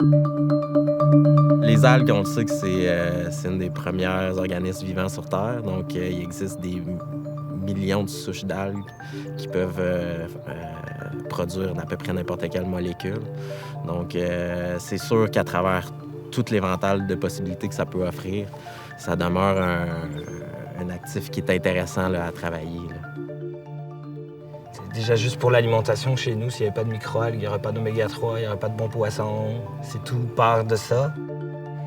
Les algues, on le sait que c'est une des premières organismes vivants sur Terre. Donc, il existe des millions de souches d'algues qui peuvent produire à peu près n'importe quelle molécule. Donc, c'est sûr qu'à travers tout l'éventail de possibilités que ça peut offrir, ça demeure un actif qui est intéressant là, à travailler, là. Déjà, juste pour l'alimentation, chez nous, s'il n'y avait pas de microalgues, il n'y aurait pas d'oméga 3, il n'y aurait pas de bons poissons. C'est tout part de ça.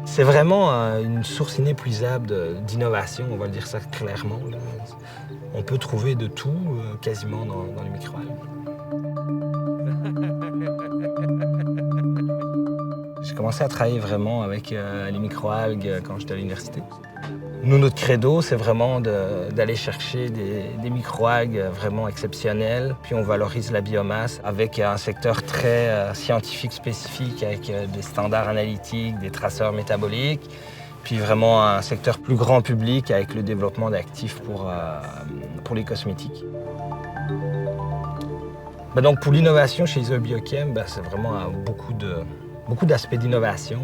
C'est vraiment une source inépuisable d'innovation, on va le dire ça clairement, là. On peut trouver de tout quasiment dans les microalgues. J'ai commencé à travailler vraiment avec les microalgues quand j'étais à l'université. Nous, notre credo, c'est vraiment d'aller chercher des microalgues vraiment exceptionnelles. Puis on valorise la biomasse avec un secteur très scientifique spécifique, avec des standards analytiques, des traceurs métaboliques. Puis vraiment un secteur plus grand public avec le développement d'actifs pour les cosmétiques. Donc pour l'innovation chez Isobiochem, c'est vraiment beaucoup d'aspects d'innovation.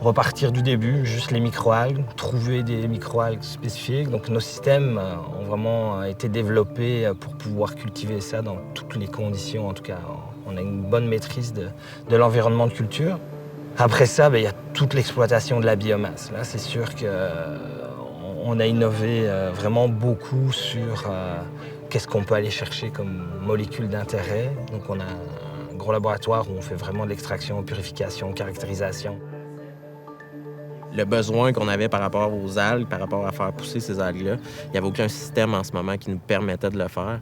Repartir du début, juste les microalgues, trouver des microalgues spécifiques. Donc nos systèmes ont vraiment été développés pour pouvoir cultiver ça dans toutes les conditions. En tout cas, on a une bonne maîtrise de l'environnement de culture. Après ça, il y a toute l'exploitation de la biomasse. Là, c'est sûr qu'on a innové vraiment beaucoup sur qu'est-ce qu'on peut aller chercher comme molécules d'intérêt. Donc on a un gros laboratoire où on fait vraiment de l'extraction, purification, caractérisation. Le besoin qu'on avait par rapport aux algues, par rapport à faire pousser ces algues-là, il n'y avait aucun système en ce moment qui nous permettait de le faire.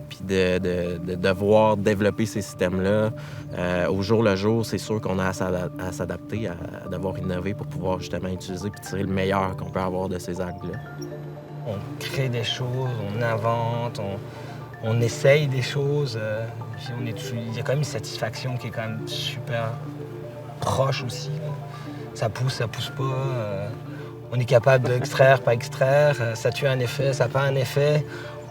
Puis de devoir développer ces systèmes-là au jour le jour, c'est sûr qu'on a à s'adapter, à devoir innover pour pouvoir justement utiliser et tirer le meilleur qu'on peut avoir de ces algues-là. On crée des choses, on invente, on essaye des choses. Puis il y a quand même une satisfaction qui est quand même super proche aussi, là. Ça pousse pas. On est capable d'extraire, pas extraire. Ça tue un effet, ça n'a pas un effet.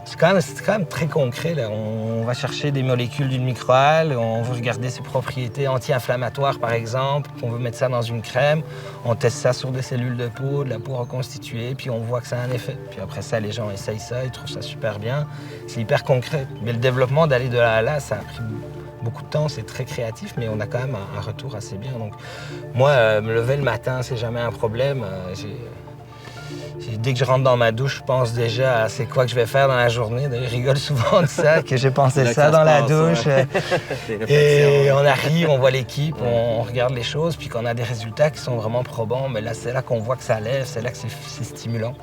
C'est quand même très concret, là. On va chercher des molécules d'une microalgue, on veut regarder ses propriétés anti-inflammatoires, par exemple, on veut mettre ça dans une crème, on teste ça sur des cellules de peau, de la peau reconstituée, puis on voit que ça a un effet. Puis après ça, les gens essayent ça, ils trouvent ça super bien. C'est hyper concret. Mais le développement d'aller de là à là, ça a pris beaucoup de temps, c'est très créatif, mais on a quand même un retour assez bien. Donc, moi, me lever le matin, c'est jamais un problème. Dès que je rentre dans ma douche, je pense déjà à c'est quoi que je vais faire dans la journée. D'ailleurs, je rigole souvent de ça, que j'ai pensé ça dans la douche. Et on arrive, on voit l'équipe, on regarde les choses, puis qu'on a des résultats qui sont vraiment probants, mais là, c'est là qu'on voit que ça lève, c'est là que c'est stimulant.